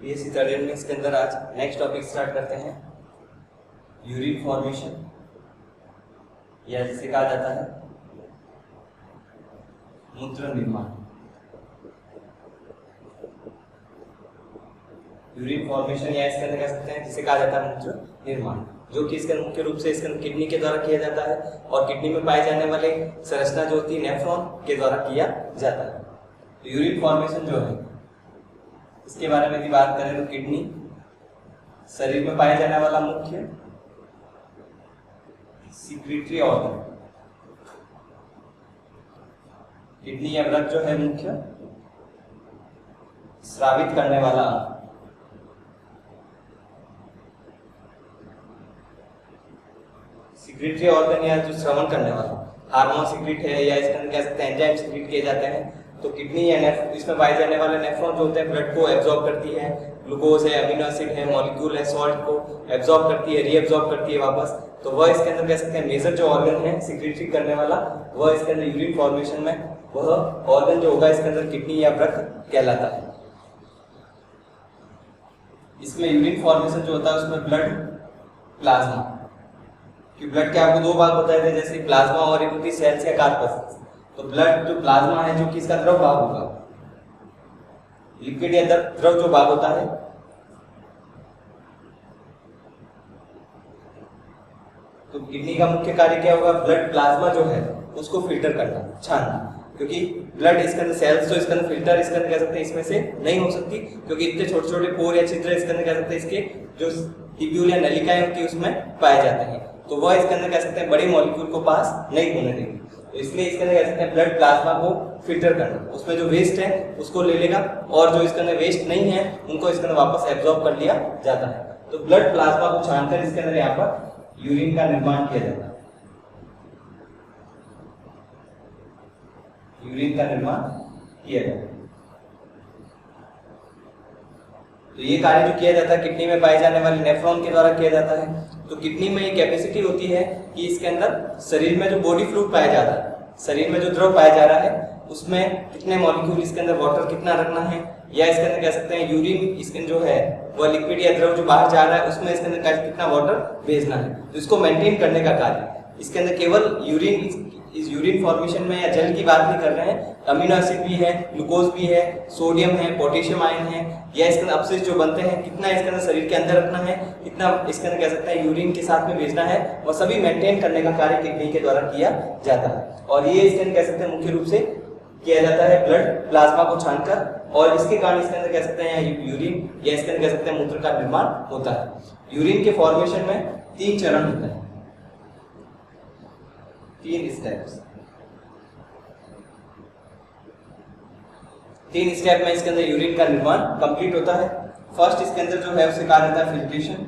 BSc third year में इसके अंदर आज नेक्स्ट टॉपिक स्टार्ट करते हैं यूरिन फॉर्मेशन, या जिसे कहा जाता है मूत्र निर्माण। यूरिन फॉर्मेशन या इसके अंदर कह सकते हैं जिसे कहा जाता है मूत्र निर्माण, जो कि इसके मुख्य रूप से इसके अंदर किडनी के द्वारा किया जाता है और किडनी में पाए जाने वाले संरचना जो होती है नेफ्रॉन के द्वारा किया जाता है। तो यूरिन फॉर्मेशन जो है इसके बारे में यदि बात करें तो किडनी शरीर में पाया जाने वाला मुख्य सिक्रीटरी ऑर्गन, किडनी या वृक्क जो है मुख्य स्रावित करने वाला अंग। सिक्रीटरी ऑर्गन या जो श्रवण करने वाला हार्मोन सिक्रीट है या इसके अंदर कह सकते हैं एंजाइम सिक्रीट किए जाते हैं। तो किडनी या इसमें पाए जाने वाले नेफ्रॉन जो होते हैं ब्लड को एब्जॉर्ब करती है, ग्लूकोज है, अमीनो एसिड है, मॉलिक्यूल है, सॉल्ट को एब्जॉर्ब करती है, रीएब्जॉर्ब करती है वापस। तो वह इसके अंदर कह सकते हैं मेजर जो ऑर्गन है सिक्रीटरी करने वाला, वह इसके अंदर यूरिन फॉर्मेशन में वह ऑर्गन जो होगा इसके अंदर किडनी या वृक्क कहलाता है। इसमें यूरिन फॉर्मेशन जो होता है उसमें ब्लड प्लाज्मा, कि ब्लड के आपको दो भाग बताए थे, जैसे प्लाज्मा और एक होती है सेल्स या कार्पस। तो ब्लड जो प्लाज्मा है जो कि इसका द्रव भाग होगा, लिक्विड या द्रव जो भाग होता है, तो किडनी का मुख्य कार्य क्या होगा, ब्लड प्लाज्मा जो है उसको फिल्टर करना, छानना, क्योंकि ब्लड इसके अंदर सेल्स तो इसके अंदर फिल्टर इसके अंदर कह सकते हैं इसमें से नहीं हो सकती, क्योंकि इतने छोटे छोटे पोर या छिद्र इसके अंदर कह सकते हैं इसके जो ट्यूब्यूल या नलिकाएं होती है उसमें पाए जाते हैं। तो वह इसके अंदर कह सकते हैं बड़े मॉलिक्यूल को पास नहीं होने देंगे। तो इसलिए इसके अंदर कह सकते हैं ब्लड प्लाज्मा को फिल्टर करना, उसमें जो वेस्ट है उसको ले लेगा और जो इसके अंदर वेस्ट नहीं है उनको इसके अंदर वापस एब्जॉर्ब कर लिया जाता है। तो ब्लड प्लाज्मा को छानकर इसके अंदर यहाँ पर यूरिन का निर्माण किया जाता है, यूरिन का निर्माण किया जाता है। तो ये कार्य जो किया जाता है किडनी में पाए जाने वाले नेफ्रॉन के द्वारा किया जाता है। तो किडनी में ये कैपेसिटी होती है कि इसके अंदर शरीर में जो बॉडी फ्लूइड पाया जाता है, शरीर में जो द्रव पाया जा रहा है उसमें कितने मॉलिक्यूल इसके अंदर वाटर कितना रखना है, या इसके अंदर कह सकते हैं यूरिन इसके जो है वह लिक्विड या द्रव जो बाहर जा रहा है उसमें इसके अंदर कितना वाटर भेजना है, तो इसको मेंटेन करने का कार्य। इसके अंदर केवल यूरिन, इस यूरिन फॉर्मेशन में या जल की बात नहीं कर रहे हैं, अमीनो एसिड भी है, ग्लूकोज भी है, सोडियम है, पोटेशियम आयन है, या इसके अंदर अपशिष्ट जो बनते हैं कितना इसके अंदर शरीर के अंदर रखना है, कितना इसके अंदर कह सकते हैं यूरिन के साथ में भेजना है, वह सभी मेंटेन करने का कार्य किडनी के द्वारा किया जाता है। और ये इसके अंदर कह सकते हैं मुख्य रूप से किया जाता है ब्लड प्लाज्मा को छानकर, और इसके कारण इसके अंदर कह सकते हैं यूरिन या इसके अंदर कह सकते हैं मूत्र का निर्माण होता है। यूरिन के फॉर्मेशन में 3 चरण होते हैं, 3 स्टेप्स, 3 स्टेप में इसके अंदर यूरिन का निर्माण कंप्लीट होता है। फर्स्ट इसके अंदर जो है उसे कहा जाता है फिल्ट्रेशन,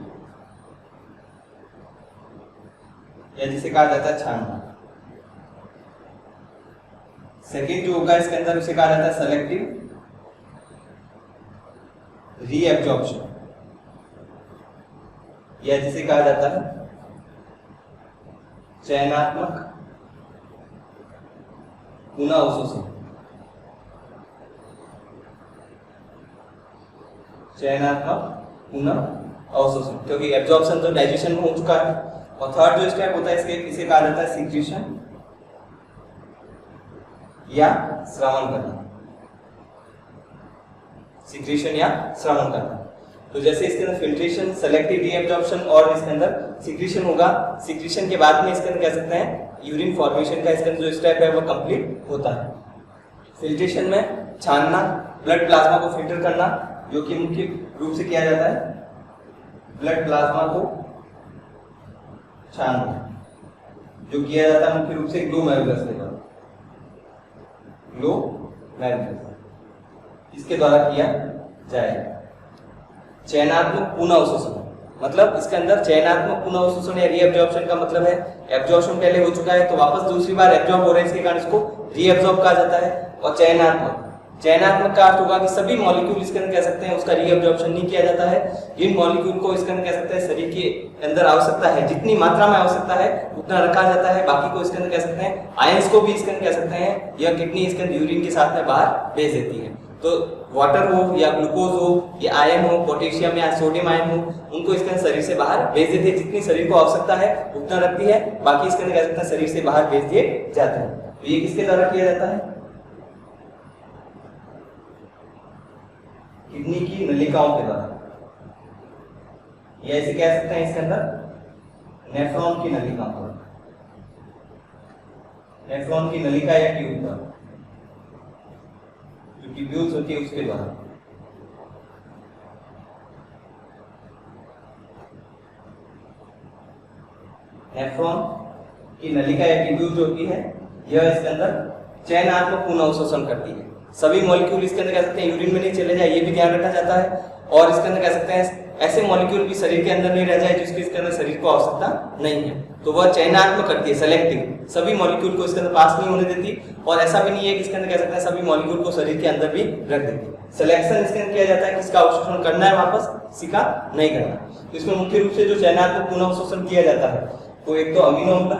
या जिसे कहा जाता है छानना। सेकेंड जो होगा इसके अंदर उसे कहा जाता है सेलेक्टिव रीएब्जॉर्प्शन, या जिसे कहा जाता है चयनात्मक पुनः अवशोषण, चयनात्मक पुनः अवशोषण, क्योंकि एब्जॉर्प्शन तो डाइजेशन में हो चुका है। और थर्ड जो स्टेप होता है इसके इसे कहा जाता है सिक्रीशन या श्रवण करना, सिक्रीशन या श्रवण करना। तो जैसे इसके अंदर फिल्ट्रेशन, सेलेक्टिव रीएब्जॉर्प्शन और इसके अंदर सिक्रीशन होगा, सिक्रीशन के बाद में इसके अंदर कह सकते हैं यूरिन फॉर्मेशन का इसके अंदर जो स्टेप है वह कंप्लीट होता है। फिल्ट्रेशन में छानना, ब्लड प्लाज्मा को फिल्टर करना, जो कि मुख्य रूप से किया जाता है ब्लड प्लाज्मा को छानना, जो किया जाता है मुख्य रूप से ग्लोमेरुलस के द्वारा, ग्लोमेरुलस इसके द्वारा किया जाएगा। चयनात्मक पुनः अवशोषण, मतलब इसके अंदर चयनात्मक पुनः अवशोषण या रीएब्जॉर्प्शन का मतलब है एब्जॉर्प्शन पहले हो चुका है तो वापस दूसरी बार एब्जॉर्ब हो रहा है, इसके कारण इसको रीएब्जॉर्ब कहा जाता है। और चयनात्मक का अर्थ होगा कि सभी मॉलिक्यूल इसके अंदर कह सकते हैं उसका रीअब्जॉर्प्शन नहीं किया जाता है। जिन मॉलिक्यूल को इसके अंदर कह सकते हैं शरीर के अंदर आवश्यकता है, जितनी मात्रा में आवश्यकता है उतना रखा जाता है, बाकी को इसके अंदर कह सकते हैं आयंस को भी इसके अंदर कह सकते हैं यह किडनी इसके अंदर यूरिन के साथ में बाहर भेज देती है। तो वाटर हो या ग्लूकोज हो या आयन हो, पोटेशियम या सोडियम आयन हो, उनको इसके अंदर शरीर से बाहर भेज देते हैं। जितनी शरीर को आवश्यकता है उतना रखती है, बाकी इसके अंदर क्या सकते हैं शरीर से बाहर भेज दिए जाते हैं। तो ये किसके द्वारा किया जाता है? किडनी की नलिकाओं के द्वारा, या ऐसे कह सकते हैं इसके अंदर नेफ्रॉन की नलिकाओं द्वारा, नेफ्रॉन की नलिका या ट्यूब द्वारा, जो ट्यूब्यूल्स होती है उसके द्वारा। नेफ्रॉन की नलिका या ट्यूब्यूल जो होती है, यह इसके अंदर चयनात्मक पुनः अवशोषण करती है। सभी मॉलिक्यूल इसके अंदर कह सकते हैं यूरिन में नहीं चले जाए, ये भी ध्यान रखा जाता है। और इसके अंदर कह सकते हैं ऐसे मॉलिक्यूल भी शरीर के अंदर नहीं रह जाए जिसकी इसके अंदर शरीर को आवश्यकता नहीं है, तो वह चयनात्मक करती है, सेलेक्टिव, सभी मॉलिक्यूल को इसके अंदर पास नहीं होने देती। और ऐसा भी नहीं है कि इसके अंदर कह सकते हैं सभी मॉलिक्यूल को शरीर के अंदर भी रख देती। सिलेक्शन इसके अंदर किया जाता है किसका अवशोषण करना है वापस, किसका नहीं करना। तो इसमें मुख्य रूप से जो चयनात्मक पुनः अवशोषण किया जाता है वो एक तो अमीनो अम्ल,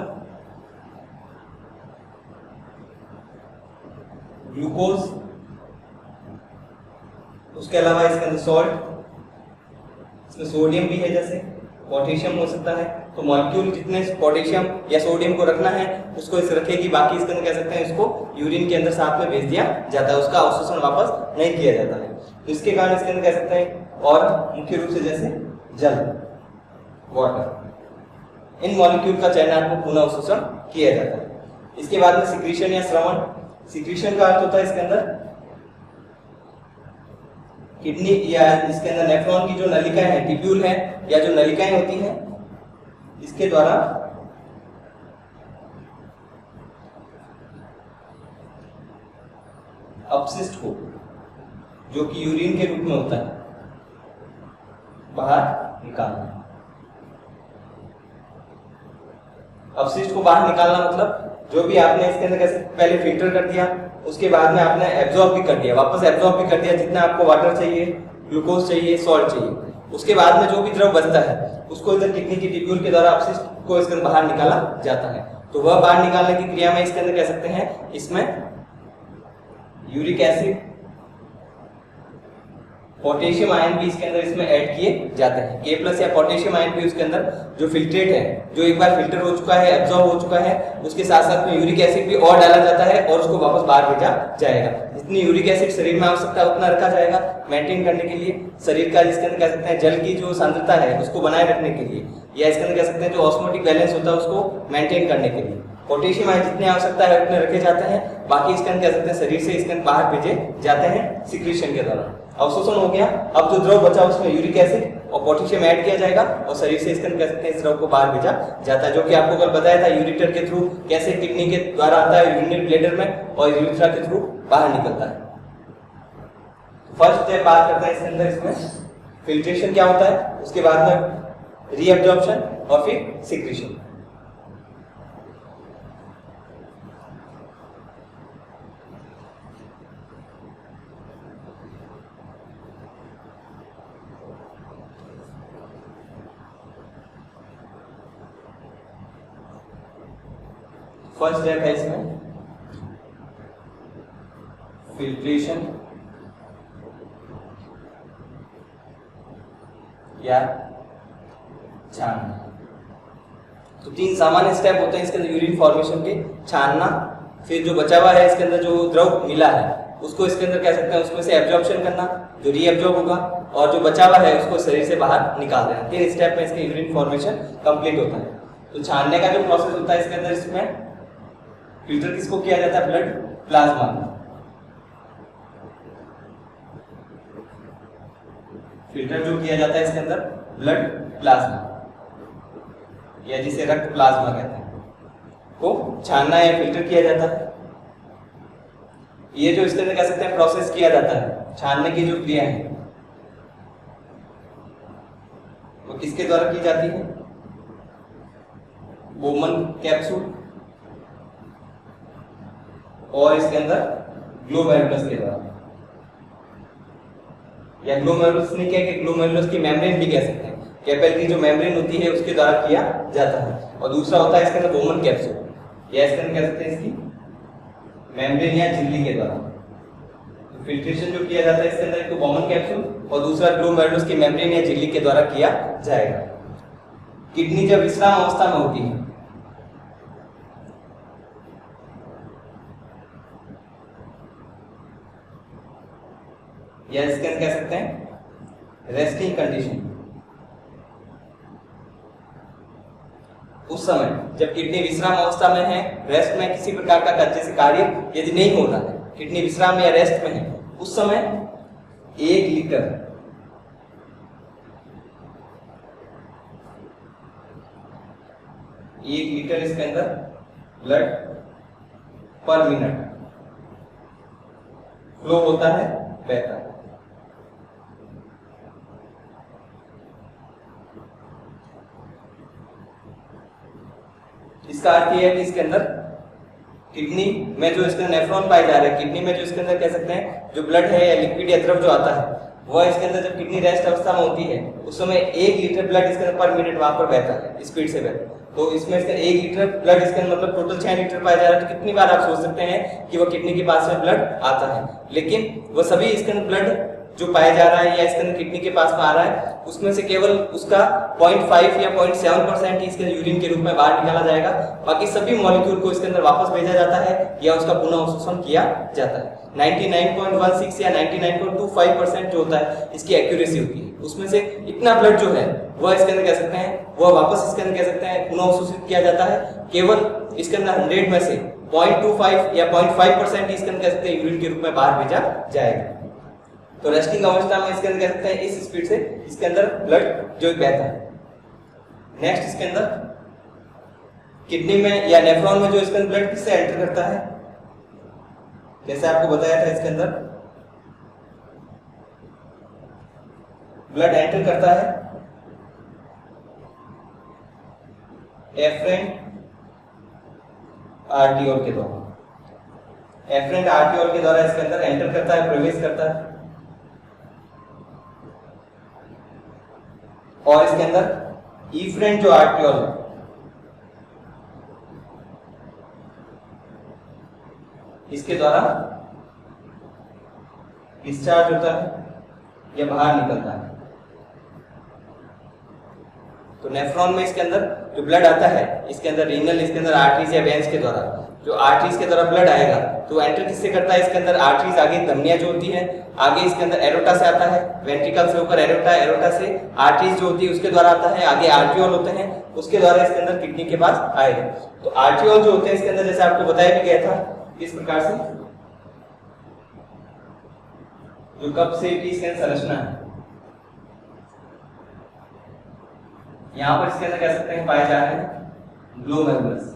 ग्लूकोज, उसके अलावा इसके अंदर सॉल्ट, इसमें सोडियम भी है, जैसे पोटेशियम हो सकता है। तो मॉलिक्यूल जितने पोटेशियम या सोडियम को रखना है उसको इस रखेगी, बाकी इसके अंदर कह सकते हैं इसको यूरिन के अंदर साथ में भेज दिया जाता है, उसका अवशोषण वापस नहीं किया जाता है। तो इसके कारण इसके अंदर कह सकते हैं, और मुख्य रूप से जैसे जल, वाटर, इन मॉलिक्यूल का चयनात्मक पुनः अवशोषण किया जाता है। इसके बाद में सिक्रीशन या श्रवण। सिक्रीशन का अर्थ होता है इसके अंदर किडनी या इसके अंदर नेफ्रॉन की जो नलिकाएं हैं, ट्यूब्यूल है या जो नलिकाएं होती हैं, इसके द्वारा अपशिष्ट को, जो कि यूरिन के रूप में होता है, बाहर निकालना। अपशिष्ट को बाहर निकालना मतलब जो भी आपने इसके अंदर कैसे पहले फिल्टर कर दिया, उसके बाद में आपने एब्जॉर्ब भी कर दिया, वापस एब्जॉर्ब भी कर दिया, जितना आपको वाटर चाहिए, ग्लूकोज चाहिए, सॉल्ट चाहिए, उसके बाद में जो भी द्रव बचता है उसको इधर किडनी की ट्यूब्यूल के द्वारा अपशिष्ट को इसके अंदर बाहर निकाला जाता है। तो वह बाहर निकालने की क्रिया में इसके अंदर कह सकते हैं इसमें यूरिक एसिड, पोटेशियम आयन भी इसके अंदर इसमें ऐड किए जाते हैं। K+ या पोटेशियम आयन भी उसके अंदर जो फिल्ट्रेट है, जो एक बार फिल्टर हो चुका है, एब्जॉर्ब हो चुका है, उसके साथ साथ में यूरिक एसिड भी और डाला जाता है और उसको वापस बाहर भेजा जाएगा। जितनी यूरिक एसिड शरीर में आवश्यकता है उतना रखा जाएगा मेंटेन करने के लिए, शरीर का जिसके अंदर कह सकते हैं जल की जो सांद्रता है उसको बनाए रखने के लिए, या इसके अंदर कह सकते हैं जो ऑस्मोटिक बैलेंस होता है उसको मेंटेन करने के लिए। पोटेशियम आयन जितनी आवश्यकता है उतने रखे जाते हैं, बाकी इसके अंदर कह सकते हैं शरीर से इसके अंदर बाहर भेजे जाते हैं सिक्रीशन के द्वारा। अवशोषण हो गया। अब जो द्रव बचा उसमें यूरिक एसिड और पोटेशियम ऐड किया जाएगा और शरीर से इसके अंदर कह सकते हैं इस द्रव को बाहर भेजा जाता है, जो कि आपको कल बताया था यूरिटर के थ्रू कैसे किडनी के द्वारा आता है यूरिनरी ब्लैडर में और यूरिथ्रा के थ्रू बाहर निकलता है। फर्स्ट स्टेप बात करते हैं इसके अंदर, इसमें फिल्ट्रेशन क्या होता है, उसके बाद में रीअब्जॉर्प्शन और फिर सिक्रीशन। फर्स्ट स्टेप है इसमें फिल्ट्रेशन या छानना। तो तीन सामान्य स्टेप होते हैं इसके अंदर यूरिन फॉर्मेशन के, छानना, फिर जो बचा हुआ है इसके अंदर जो द्रव मिला है उसको इसके अंदर कह सकते हैं उसमें से एब्जॉर्प्शन करना, जो रीअब्जॉर्ब होगा, और जो बचा हुआ है उसको शरीर से बाहर निकाल देना। तीन स्टेप में इसके यूरिन फॉर्मेशन कंप्लीट होता है। तो छानने का जो प्रोसेस होता है इसके अंदर, इसमें फिल्टर किसको किया जाता है, ब्लड प्लाज्मा। फिल्टर जो किया जाता है इसके अंदर ब्लड प्लाज्मा या जिसे रक्त प्लाज्मा कहते हैं, को छानना या फिल्टर किया जाता है। ये जो इसके अंदर कह सकते हैं प्रोसेस किया जाता है, छानने की जो क्रिया है वो किसके द्वारा की जाती है, बोमन कैप्सूल और इसके अंदर ग्लोमेरुलस के द्वारा, या ग्लोमेरुलस नहीं कह के ग्लोमेरुलस की मेम्ब्रेन भी कह सकते हैं, कैपेल की जो मेम्ब्रेन होती है उसके द्वारा किया जाता है। और दूसरा होता है इसके अंदर बोमन कैप्सूल, या इसके अंदर कह सकते हैं इसकी मेम्ब्रेन या झिल्ली के द्वारा। तो फिल्ट्रेशन जो किया जाता है इसके अंदर एक तो बॉमन कैप्सूल और दूसरा ग्लोमेरुलस की मेम्ब्रेन या झिल्ली के द्वारा किया जाएगा। किडनी जब विश्राम अवस्था में होती है या इसके अंदर कह सकते हैं रेस्टिंग कंडीशन, उस समय जब किडनी विश्राम अवस्था में है, रेस्ट में, किसी प्रकार का जैसे कार्य यदि नहीं हो रहा है, किडनी विश्राम या रेस्ट में है, उस समय 1 लीटर इसके अंदर ब्लड पर मिनट फ्लो होता है, बहता है। इसका अर्थ यह है कि इसके अंदर किडनी में जो इसके अंदर नेफ्रॉन पाए जा रहे हैं, किडनी में जो इसके अंदर कह सकते हैं जो ब्लड है या लिक्विड या द्रव जो आता है, वह इसके अंदर जब किडनी रेस्ट अवस्था में होती है उस समय 1 लीटर ब्लड इसके अंदर पर मिनट वहां पर बहता है, स्पीड से बहता है। तो इसमें इसका 1 लीटर ब्लड इसके अंदर मतलब टोटल 6 लीटर पाया जा रहा है। तो कितनी बार आप सोच सकते हैं कि वो किडनी के पास में ब्लड आता है, लेकिन वो सभी इसके अंदर ब्लड जो पाया जा रहा है या इसके अंदर किडनी के पास में आ रहा है, उसमें से केवल उसका 0.5 या 0.7% ही इसके यूरिन के रूप में बाहर निकाला जाएगा। बाकी सभी मॉलिक्यूल को इसके अंदर वापस भेजा जाता है या उसका पुनः अवशोषण किया जाता है। 99.16 या 99.25% जो होता है इसकी एक्यूरेसी होती है। उसमें से इतना ब्लड जो है वह इसके अंदर कह सकते हैं वह वापस इसके अंदर कह सकते हैं पुनः अवशोषित किया जाता है। केवल इसके अंदर 100 में से 0.25 या 0.5% ही इसके अंदर कह सकते हैं यूरिन के रूप में बाहर भेजा जाएगा। तो रेस्टिंग अवस्था में इसके अंदर कह सकते हैं इस स्पीड से इसके अंदर ब्लड जो बहता है। नेक्स्ट इसके अंदर किडनी में या नेफ्रॉन में जो इसके अंदर ब्लड किससे एंटर करता है, जैसे आपको बताया था इसके अंदर ब्लड एंटर करता है एफरेंट आर्टियोल के द्वारा। एफरेंट आर्टियोल के द्वारा इसके अंदर एंटर करता है, प्रवेश करता है। और इसके अंदर इफरेंट जो आर्टियोल है इसके द्वारा डिस्चार्ज होता है या बाहर निकलता है। तो नेफ्रॉन में इसके अंदर जो ब्लड आता है इसके अंदर रीनल इसके अंदर आर्टरीज या वेन्स के द्वारा, जो आर्टरीज के द्वारा ब्लड आएगा तो एंटर किससे करता है, इसके अंदर आर्टरीज आगे धमनियां जो होती है, आगे इसके अंदर एरोटा से आता है, वेंट्रिकल से होकर एरोटा, एरोटा से आर्टरीज जो होती है उसके द्वारा आता है, आगे आर्टियोल होते हैं उसके द्वारा इसके अंदर किडनी के पास आएगा। तो आर्टियोल जो होते हैं इसके अंदर जैसे आपको बताया भी गया था इस प्रकार से जो कप से की इसके अंदर संरचना है, यहां पर इसके अंदर कह सकते हैं पाए जा रहे हैं ग्लोमेरुलस।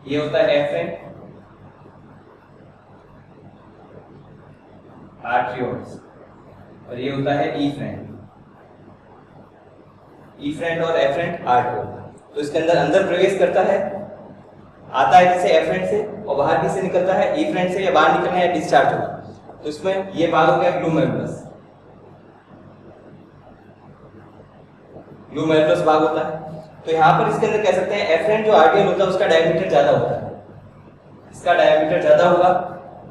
ये होता है एफरेंट आर्टियोल्स और ये होता है इफरेंट। इफरेंट और एफरेंट आर्टियोल तो इसके अंदर अंदर प्रवेश करता है, आता है जैसे एफरेंट से और बाहर किससे निकलता है, इफरेंट से, या बाहर निकलना है डिस्चार्ज होगा। तो इसमें ये भाग हो गया ग्लोमेरुलस, ग्लोमेरुलस भाग होता है। तो यहाँ पर इसके अंदर कह सकते हैं एफरेंट जो आर्टियल होता है उसका डायमीटर ज्यादा होता है, इसका डायमीटर ज्यादा होगा,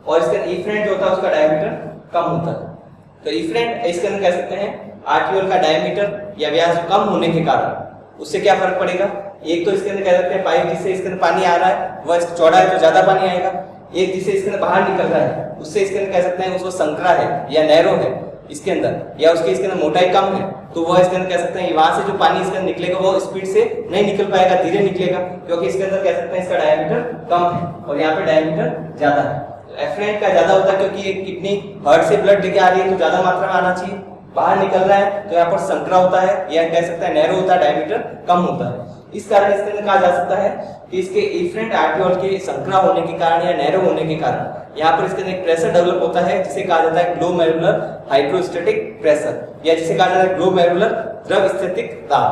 और इसका इफरेंट जो होता है उसका डायमीटर कम होता है। तो इफरेंट इसके अंदर कह सकते हैं आर्टियोल का डायमीटर या व्यास कम होने के कारण उससे क्या फर्क पड़ेगा, एक तो इसके अंदर कह सकते हैं पाइप जिससे इसके अंदर पानी आ रहा है वह चौड़ा है तो ज्यादा पानी आएगा, एक जिससे इसके अंदर बाहर निकल रहा है उससे इसके अंदर कह सकते हैं उसको संकरा है या नैरो है इसके अंदर, या उसकी इसके अंदर मोटाई कम है, तो वह इसके अंदर कह सकते हैं वहां से जो पानी इसके अंदर निकलेगा वो स्पीड से नहीं निकल पाएगा, धीरे निकलेगा, क्योंकि इसके अंदर कह सकते हैं इसका डायमीटर कम है और यहाँ पे डायमीटर ज्यादा है। एफरेंट का ज्यादा होता है क्योंकि ये किडनी हार्ट से ब्लड लेके आ रही है तो ज्यादा मात्रा में आना चाहिए, बाहर निकल रहा है तो यहाँ पर संकरा होता है या कह सकते हैं नैरो होता है, डायमीटर कम होता है। इस कारण इसके अंदर कहा जा सकता है कि इसके इफरेंट आर्टियोल के संकरा होने के कारण या नैरो होने के कारण यहाँ पर इसके अंदर एक प्रेशर डेवलप होता है जिसे कहा जाता है ग्लोमेरुलर हाइड्रोस्टैटिक प्रेशर, या जिसे कहा जाता है ग्लोमेरुलर द्रव स्थितिक दाब,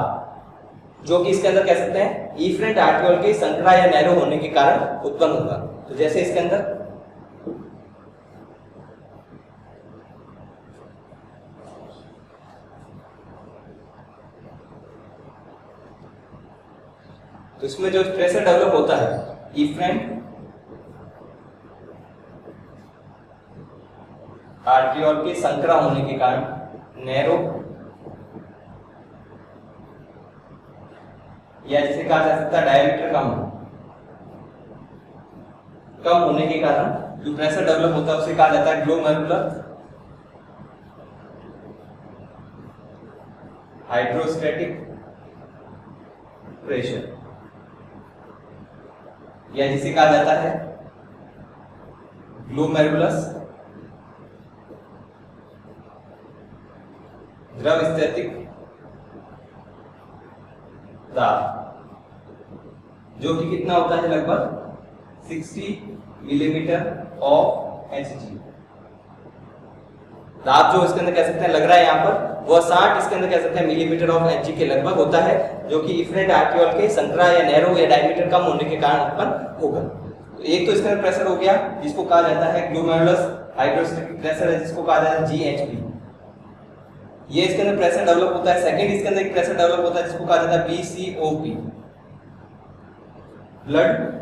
जो कि इसके अंदर कह सकते हैं इफरेंट आर्टियोल के संकरा या नैरो होने के कारण उत्पन्न होगा। तो जैसे इसके अंदर तो इसमें जो प्रेशर डेवलप होता है इफरेंट आर्ट्रियोल के संकरा होने के कारण नैरो या जिसे कहा जा सकता है डायमीटर कम होने के कारण जो प्रेशर डेवलप होता है उसे कहा जाता है ग्लोमेरुलर हाइड्रोस्टैटिक प्रेशर या जिसे कहा जाता है ग्लोमेरुलस द्रव स्थैतिक दाब, जो कि कितना होता है लगभग 60 मिलीमीटर ऑफ Hg। दाब जो इसके अंदर कह सकते हैं लग रहा है यहाँ पर वो 60 इसके अंदर कह सकते हैं मिलीमीटर ऑफ Hg के लगभग होता है, जो कि इफरेंट आर्ट्रियोल के संकरा या नैरो या डायमीटर कम होने के कारण उत्पन्न होगा। तो एक तो इसके अंदर प्रेशर हो गया जिसको कहा जाता है ग्लोमेरुलस हाइड्रोस्टैटिक प्रेशर है, जिसको कहा जाता है GHP। ये इसके अंदर प्रेशर डेवलप होता है। सेकंड इसके अंदर एक प्रेशर डेवलप होता है जिसको कहा जाता है BCOP, blood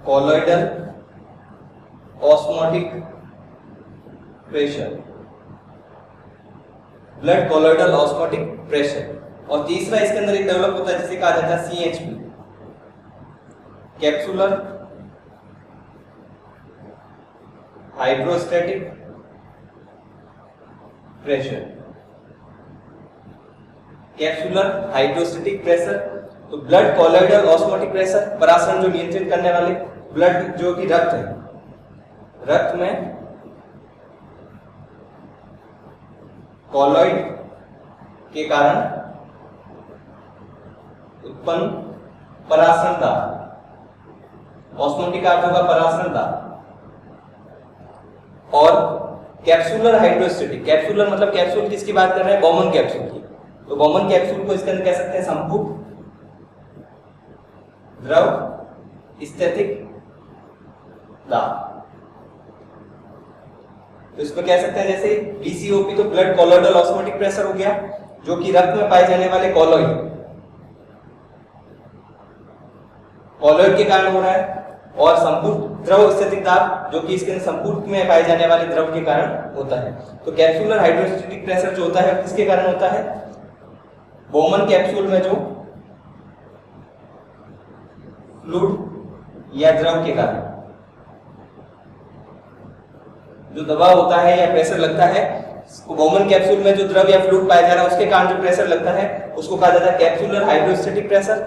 colloidal osmotic pressure, blood colloidal osmotic pressure. और तीसरा इसके अंदर एक डेवलप होता है जिसे कहा जाता है CHP, capsular hydrostatic pressure. Capsular hydrostatic pressure तो ब्लड कोलॉइडल ऑस्मोटिक प्रेशर, परासरण जो नियंत्रित करने वाले, ब्लड जो कि रक्त है, रक्त में कोलॉइड के कारण उत्पन्न परासरण दाब, ऑस्मोटिक अर्थ होगा परासरण दाब। और कैप्सुलर हाइड्रोस्टैटिक, कैप्सुलर मतलब कैप्सूल किसकी बात कर रहे हैं, बॉमन कैप्सूल की। तो बॉमन कैप्सूल को इसके अंदर कह सकते हैं संपुट द्रव स्थैतिक दाब। तो इसमें कह सकते हैं जैसे BCOP तो ब्लड कोलॉइडल ऑस्मोटिक प्रेशर हो गया, जो कि रक्त में पाए जाने वाले कोलॉइड के कारण हो रहा है। और संपूर्ण द्रव स्थैतिक दाब जो कि इसके अंदर संपूर्ण में पाए जाने वाले द्रव के कारण होता है। तो कैप्सुलर हाइड्रोस्टैटिक प्रेशर जो होता है किसके कारण होता है, बोमन कैप्सूल में जो फ्लूइड या द्रव के कारण जो दबाव होता है या प्रेशर लगता है, बोमन कैप्सूल में जो द्रव या फ्लूइड पाया जा रहा है उसके कारण जो प्रेशर लगता है उसको कहा जाता है कैप्सुलर हाइड्रोस्टैटिक प्रेशर।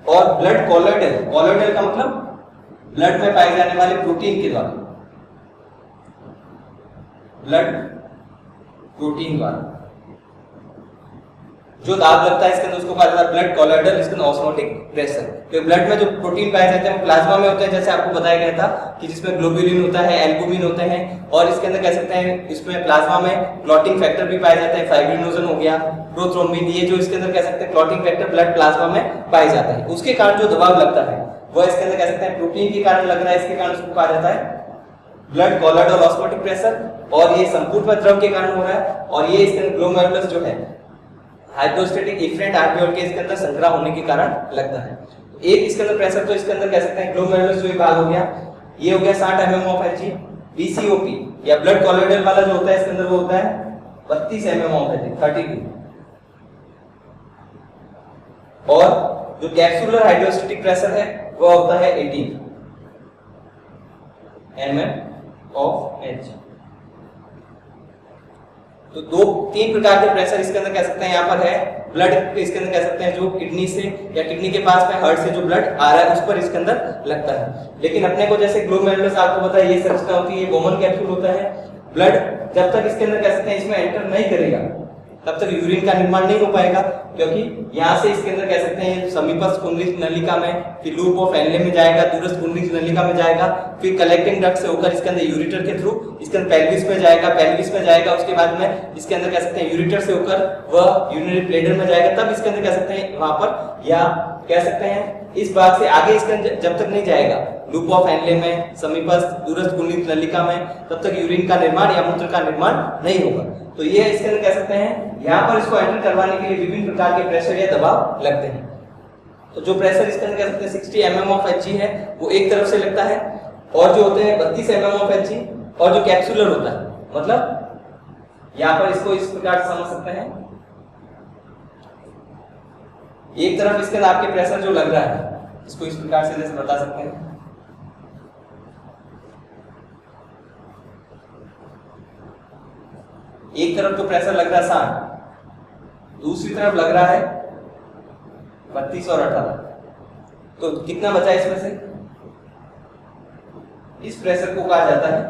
और ब्लड कोलॉइडल, कोलॉइडल का मतलब ब्लड में पाए जाने वाले प्रोटीन के द्वारा, ब्लड प्रोटीन द्वारा जो दाब लगता है इसके अंदर उसको कहा जाता है ब्लड कोलॉइडल, इसके अंदर ऑस्मोटिक प्रेशर। तो ब्लड में जो प्रोटीन पाए जाते हैं वो प्लाज्मा में होते हैं, जैसे आपको बताया गया था कि जिसमें ग्लोब्यूलिन होता है, एल्बुमिन होते हैं, और इसके अंदर कह सकते हैं इसमें प्लाज्मा में क्लॉटिंग फैक्टर भी पाए जाते हैं, फाइब्रिनोजन हो गया, प्रोथ्रोम्बिन, ये जो इसके अंदर कह सकते हैं क्लॉटिंग फैक्टर ब्लड प्लाज्मा में पाए जाते हैं। उसके कारण जो दबाव लगता है वो इसके अंदर कह सकते हैं प्रोटीन के कारण लग रहा है, इसके कारण उसको कहा जाता है ब्लड कोलॉइडल ऑस्मोटिक प्रेशर। और ये संपूर्ण द्रव के कारण हो रहा है। और ये इसके अंदर ग्लोमेरुलस जो है हाइड्रोस्टैटिक इफरेंट आर्ट्रियोल के इसके अंदर संकरा होने के कारण लगता है। एक इसके अंदर प्रेशर तो इसके अंदर कह सकते हैं ग्लोमेरुलस जो भाग हो गया, ये हो गया 60 mm ऑफ Hg। BCOP या ब्लड कोलॉइडल वाला जो होता है इसके अंदर वो होता है 32 mm ऑफ Hg, 32। और जो कैप्सुलर हाइड्रोस्टैटिक प्रेशर है वो होता है 18 mm ऑफ Hg। तो तीन प्रकार के प्रेशर इसके अंदर कह सकते हैं यहाँ पर है। ब्लड इसके अंदर कह सकते हैं जो किडनी से या किडनी के पास में हार्ट से जो ब्लड आ रहा है उस पर इसके अंदर लगता है। लेकिन अपने को जैसे ग्लोमेरुलस आपको पता है ये संरचना होती है, ये बोमन कैप्सूल होता है। ब्लड जब तक इसके अंदर कह सकते हैं इसमें एंटर नहीं करेगा तब तक यूरिन का निर्माण नहीं हो पाएगा, क्योंकि यहाँ से इसके अंदर कह सकते हैं समीपस्थ कुंडलित नलिका में, फिर लूप ऑफ एनले में जाएगा, दूरस्थ कुंडलित नलिका में जाएगा, फिर कलेक्टिंग डक्ट से होकर इसके अंदर यूरिटर के थ्रू इसके अंदर पेल्विस में जाएगा, पेल्विस में जाएगा, उसके बाद में इसके अंदर कह सकते हैं यूरिटर से होकर वह यूरिनरी ब्लैडर में जाएगा, तब इसके अंदर कह सकते हैं वहां पर, या कह सकते हैं इस भाग से आगे इसके अंदर जब तक नहीं जाएगा लूप ऑफ एनले में, समीपस्थ दूरस्थ कुंडलित नलिका में, तब तक यूरिन का निर्माण या मूत्र का निर्माण नहीं होगा। तो ये इसके अंदर कह सकते हैं यहाँ पर इसको एंटर करवाने के लिए विभिन्न प्रकार के प्रेशर या दबाव लगते हैं। तो जो प्रेशर इसके अंदर कह सकते हैं 60 mm ऑफ Hg है वो एक तरफ से लगता है, और जो होते हैं 32 mm ऑफ Hg, और जो कैप्सूलर होता है, मतलब यहाँ पर इसको इस प्रकार से समझ सकते हैं, एक तरफ इसके अंदर आपके प्रेशर जो लग रहा है इसको इस प्रकार से जैसे बता सकते हैं, एक तरफ तो प्रेशर लग रहा है 60, दूसरी तरफ लग रहा है 32 और 18, तो कितना बचा इसमें से? इस प्रेशर को कहा जाता है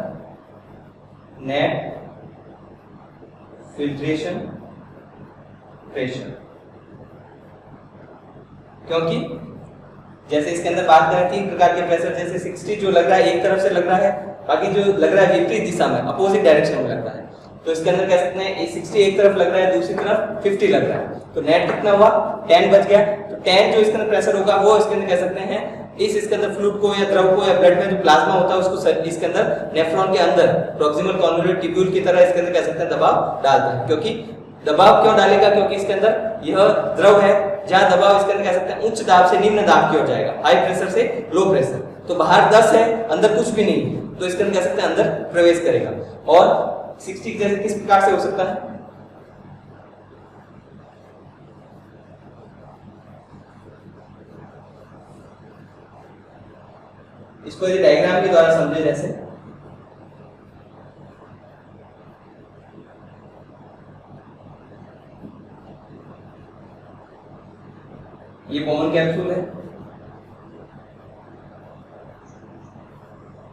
नेट फिल्ट्रेशन प्रेशर, क्योंकि जैसे इसके अंदर बात करें 3 प्रकार के प्रेशर, जैसे 60 जो लग रहा है एक तरफ से लग रहा है, बाकी जो लग रहा है विपरीत दिशा में अपोजिट डायरेक्शन में लग रहा है, तो इसके अंदर कह सकते हैं 60 एक तरफ लग रहा है, दूसरी तरफ 50 लग रहा है, तो नेट कितना हुआ 10 बच गया। तो 10 जो इसके अंदर प्रेशर होगा वो इसके अंदर कह सकते हैं इसके अंदर फ्लूइड को या द्रव को या ब्लड में जो प्लाज्मा होता है उसको इसके अंदर नेफ्रॉन के अंदर प्रॉक्सिमल कॉन्वोल्यूट ट्यूब्यूल की तरह इसके अंदर कह सकते हैं दबाव डालता है। क्योंकि दबाव क्यों डालेगा? क्योंकि इसके अंदर यह द्रव है जहां दबाव इसके अंदर कह सकते हैं उच्च दाब से निम्न दाब की ओर जाएगा, हाई प्रेशर से लो प्रेशर, तो बाहर 10 है अंदर कुछ भी नहीं, तो इसके अंदर कह सकते हैं अंदर प्रवेश करेगा। और 60 जैसे किस प्रकार से हो सकता है? इसको ये डायग्राम के द्वारा समझे, जैसे ये कॉमन कैप्सूल है,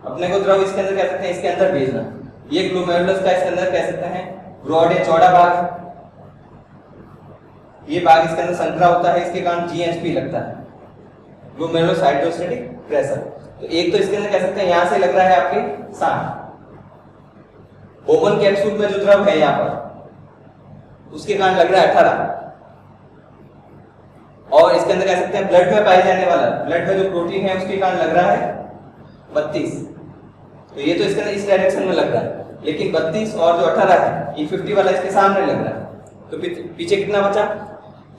अपने को द्रव इसके अंदर कह सकते हैं इसके अंदर भेजना, ये ग्लोमेरुलस का इसके अंदर कह सकते हैं ब्रॉड या चौड़ा भाग है, ये भाग इसके अंदर संकरा होता है, इसके कारण जीएचपी लगता है, ग्लोमेरुलस हाइड्रोस्टैटिक प्रेशर। तो एक तो इसके अंदर कह सकते हैं यहां से लग रहा है आपके 60, ओपन कैप्सूल में जो द्रव है यहाँ पर उसके कारण लग रहा है 18, और इसके अंदर कह सकते हैं ब्लड में पाए जाने वाला, ब्लड में जो प्रोटीन है उसके कारण लग रहा है 32, तो ये तो इसके अंदर इस डायरेक्शन में लग रहा है, लेकिन 32 और जो 18 है ये 50 वाला इसके सामने लग रहा है, तो पीछे कितना बचा?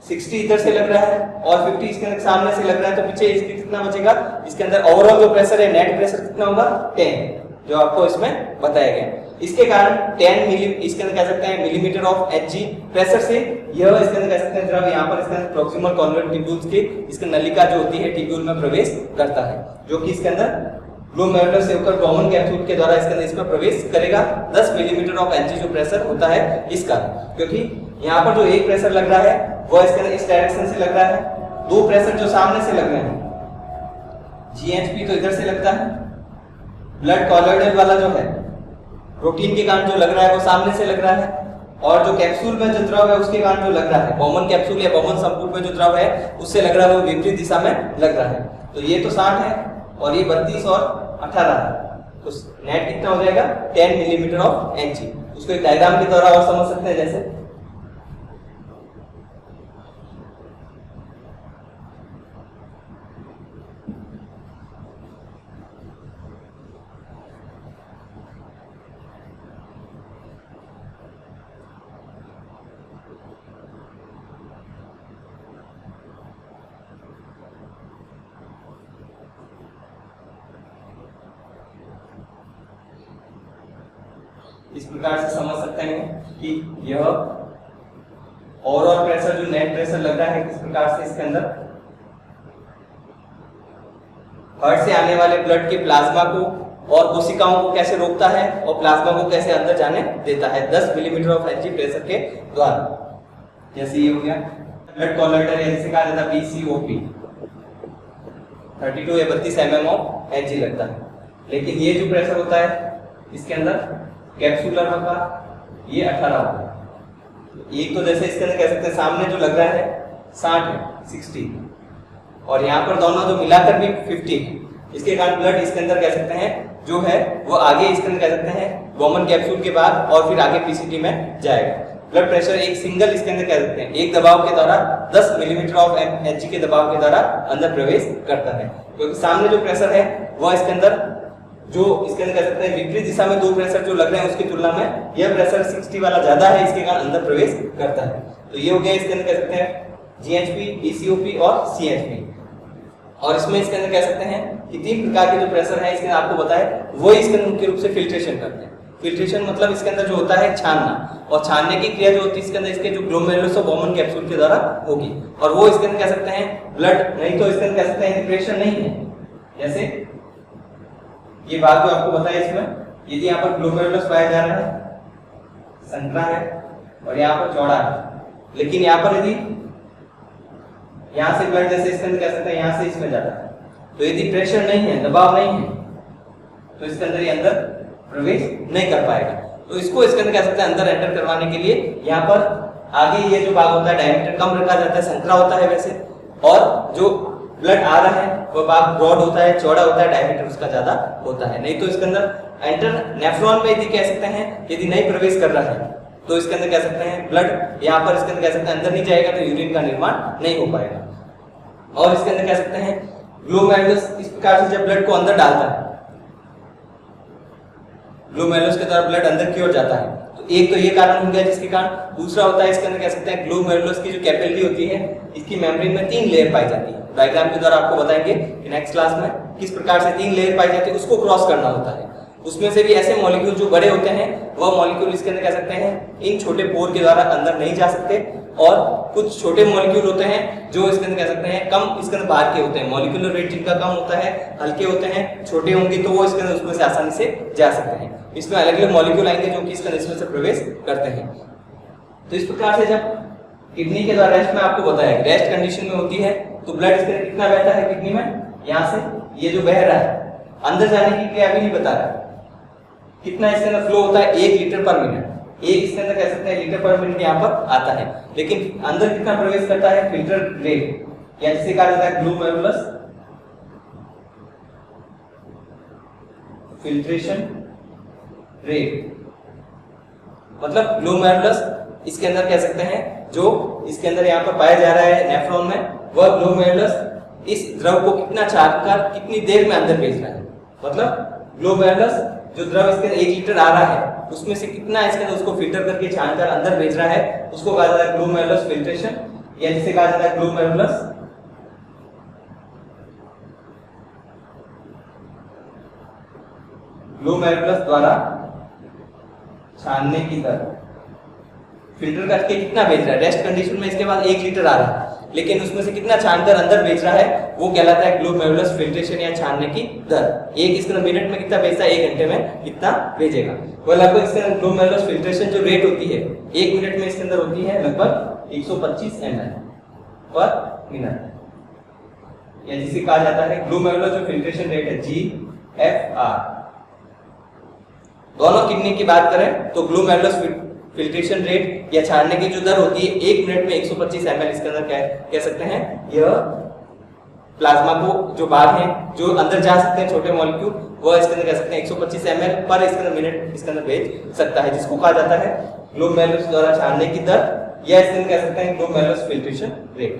60 इधर से लग रहा है और 50 इसके अंदर सामने से लग रहा है, तो पीछे इसके कितना बचेगा? इसके अंदर ओवरऑल जो प्रेशर है नेट प्रेशर कितना होगा? 10, जो आपको इसमें बताया गया। इसके कारण 10 मिली इसके अंदर कह सकते हैं मिलीमीटर ऑफ Hg प्रेशर से यह इसके अंदर कह सकते हैं द्रव यहाँ पर इसके अंदर प्रॉक्सिमल कॉन्वोल्यूट ट्यूब्यूल्स के इसके नलिका जो होती है ट्यूब्यूल में प्रवेश करता है, जो कि इसके अंदर ग्लोमेरुलस से होकर कॉमन कैप्सूल के द्वारा इसके अंदर इसमें प्रवेश करेगा। 10 मिलीमीटर ऑफ Hg जो प्रेशर होता है इसका, क्योंकि यहाँ पर जो एक प्रेशर लग रहा है वो इसके अंदर इस डायरेक्शन से लग रहा है, दो प्रेशर जो सामने से लग रहे हैं जीएचपी तो इधर से लगता है, ब्लड कॉलॉइडल वाला जो है प्रोटीन के कारण जो लग रहा है वो सामने से लग रहा है, और जो कैप्सूल में जो द्रव है उसके कारण जो लग रहा है कॉमन कैप्सूल या कॉमन संपूर्ण में जो द्रव है उससे लग रहा है वो विपरीत दिशा में लग रहा है। तो ये तो 60 है और ये 32 और 18 है, तो नेट कितना हो जाएगा? 10 मिलीमीटर ऑफ Hg। उसको एक डायग्राम के द्वारा और समझ सकते हैं, जैसे इस प्रकार से समझ सकते हैं कि यह ओवरऑल प्रेशर जो नेट प्रेशर लग रहा है किस प्रकार से इसके अंदर हार्ट से आने वाले ब्लड के प्लाज्मा को और कोशिकाओं को कैसे रोकता है और प्लाज्मा को कैसे अंदर जाने देता है 10 मिलीमीटर ऑफ Hg प्रेशर के द्वारा। जैसे ये हो गया ब्लड कॉलॉइडल है, जिसे कहा जाता है BCOP, 32 या 32 mm ऑफ Hg लगता है। लेकिन ये जो प्रेशर होता है इसके अंदर कैप्सूलर होगा ये 18 होगा। एक तो जैसे इसके अंदर कह सकते हैं सामने जो लग रहा है 60 है 60, और यहाँ पर दोनों जो मिलाकर भी 50 है, इसके कारण ब्लड इसके अंदर कह सकते हैं जो है वो आगे इसके अंदर कह सकते हैं कॉमन कैप्सूल के बाद और फिर आगे पीसीटी में जाएगा। ब्लड प्रेशर एक सिंगल इसके अंदर कह सकते हैं एक दबाव के द्वारा 10 मिलीमीटर ऑफ Hg के दबाव के द्वारा अंदर प्रवेश करता है, क्योंकि सामने जो प्रेशर है वो इसके अंदर जो इसके अंदर कह सकते हैं विपरीत दिशा में दो प्रेशर जो लग रहे हैं उसकी तुलना में यह प्रेशर 60 वाला ज्यादा है, इसके कारण अंदर प्रवेश करता है। तो ये हो गया इसके अंदर कह सकते हैं जीएचपी, ईसीओपी और सीएचपी। और इसमें इसके अंदर कह सकते हैं कि 3 प्रकार के जो प्रेशर है इसके अंदर आपको बताया वो इसके अंदर मुख्य रूप से फिल्ट्रेशन करते हैं। फिल्ट्रेशन मतलब इसके अंदर जो होता है छानना, और छानने की क्रिया जो होती है इसके अंदर इसके जो ग्लोमेरुलस और बॉमन कैप्सूल के द्वारा होगी, और वो इसके अंदर कह सकते हैं ब्लड, नहीं तो इसके अंदर कह सकते हैं प्रेशर नहीं है। जैसे ये बात जो आपको बताया इसमें, यदि यहाँ पर ग्लोमेरुलस पाया जा रहा है, संकरा है और यहाँ पर चौड़ा है, लेकिन यहाँ पर यदि यहाँ से ब्लड जैसे इसके अंदर कह सकते हैं यहाँ से इसमें जाता है, तो यदि प्रेशर नहीं है, दबाव नहीं है, तो इसके अंदर ये अंदर प्रवेश नहीं कर पाएगा। तो इसको इसके अंदर कह सकते हैं अंदर एंटर करवाने के लिए यहाँ पर आगे ये जो भाग होता है डायमीटर कम रखा जाता है, संकरा होता है वैसे, और जो ब्लड आ रहा है वो भाग ब्रॉड होता है, चौड़ा होता है, डायमीटर उसका ज्यादा होता है। नहीं तो इसके अंदर एंटर नेफ्रॉन में यदि कह सकते हैं यदि नहीं प्रवेश कर रहा है तो इसके अंदर कह सकते हैं ब्लड यहाँ पर इसके अंदर कह सकते हैं अंदर नहीं जाएगा, तो यूरिन का निर्माण नहीं हो पाएगा। और इसके अंदर कह सकते हैं ग्लोमेरुलस इस प्रकार से जब ब्लड को अंदर डालता है, ग्लोमेरुलस के द्वारा ब्लड अंदर की ओर जाता है, तो एक तो ये कारण हो गया जिसके कारण। दूसरा होता है इसके अंदर कह सकते हैं ग्लोमेरुलस की जो कैपिलरी होती है इसकी मेम्ब्रेन में 3 लेयर पाई जाती है। डायग्राम के द्वारा आपको बताएंगे कि नेक्स्ट क्लास में किस प्रकार से 3 लेयर पाई जाती है, उसको क्रॉस करना होता है। उसमें से भी ऐसे मॉलिक्यूल जो बड़े होते हैं वह मॉलिक्यूल इसके अंदर कह सकते हैं इन छोटे पोर के द्वारा अंदर नहीं जा सकते, और कुछ छोटे मॉलिक्यूल होते हैं जो इसके अंदर कह सकते हैं कम इसके अंदर बाहर के होते हैं, मॉलिक्यूलर वेट जिनका कम होता है, हल्के होते हैं, छोटे होंगे तो वो इसके अंदर उसमें से आसानी से जा सकते हैं। इसमें अलग अलग मॉलिक्यूल आएंगे जो कि इसके अंदर इसमें से प्रवेश करते हैं। तो इस प्रकार से जब किडनी के द्वारा रेस्ट में आपको बताया रेस्ट कंडीशन में होती है तो ब्लड इसके अंदर कितना बहता है किडनी में, यहाँ से ये जो बह रहा है अंदर जाने की क्रिया भी नहीं बता रहा है, कितना इसके अंदर फ्लो होता है 1 लीटर पर मिनट, एक इसके अंदर कह सकते हैं लीटर पर मिनट यहाँ पर आता है, लेकिन अंदर कितना प्रवेश करता है फिल्टर रेट, या जिसे कहा जाता है ग्लोमेरुलस फिल्ट्रेशन रेट। मतलब ग्लोमेरुलस इसके अंदर कह सकते हैं जो इसके अंदर यहाँ पर पाया जा रहा है नेफ्रॉन में, वह ग्लोमेरुलस इस द्रव को कितना छानकर कितनी देर में अंदर भेज रहा है। मतलब ग्लोमेरुलस जो द्रव इसके अंदर 1 लीटर आ रहा है उसमें से कितना इसके अंदर उसको फिल्टर करके छानकर अंदर भेज रहा है, उसको कहा जाता है ग्लोमेरुलस फिल्ट्रेशन, या जिसे कहा जाता है ग्लोमेरुलस द्वारा छानने की दर। फिल्टर करके कितना भेज रहा है, रेस्ट कंडीशन में इसके बाद 1 लीटर आ रहा है, लेकिन उसमें से कितना छानकर अंदर भेज रहा है वो कहलाता है ग्लोमेरुलस फिल्ट्रेशन या छानने की दर। एक इसके अंदर मिनट में कितना भेजता है, 1 घंटे में कितना भेजेगा। वो लगभग इसके अंदर ग्लोमेरुलस फिल्ट्रेशन जो रेट होती है 1 मिनट में इसके अंदर होती है लगभग 125 ml पर मिनट, या जिसे कहा जाता है ग्लोमेरुलस जो फिल्ट्रेशन रेट है GFR। दोनों किडनी की बात करें तो ग्लोमेरुलस फिल्ट्रेशन रेट या छानने की जो दर होती है 1 मिनट में 125 ml इसके अंदर कह सकते हैं। यह प्लाज्मा को जो भाग है जो अंदर जा सकते हैं छोटे मॉलिक्यूल, वह इसके अंदर कह सकते हैं 125 ml पर इसके अंदर मिनट इसके अंदर भेज सकता है, जिसको कहा जाता है ग्लोमेरुलस द्वारा छानने की दर, या इसके अंदर कह सकते हैं ग्लोमेरुलस फिल्ट्रेशन रेट।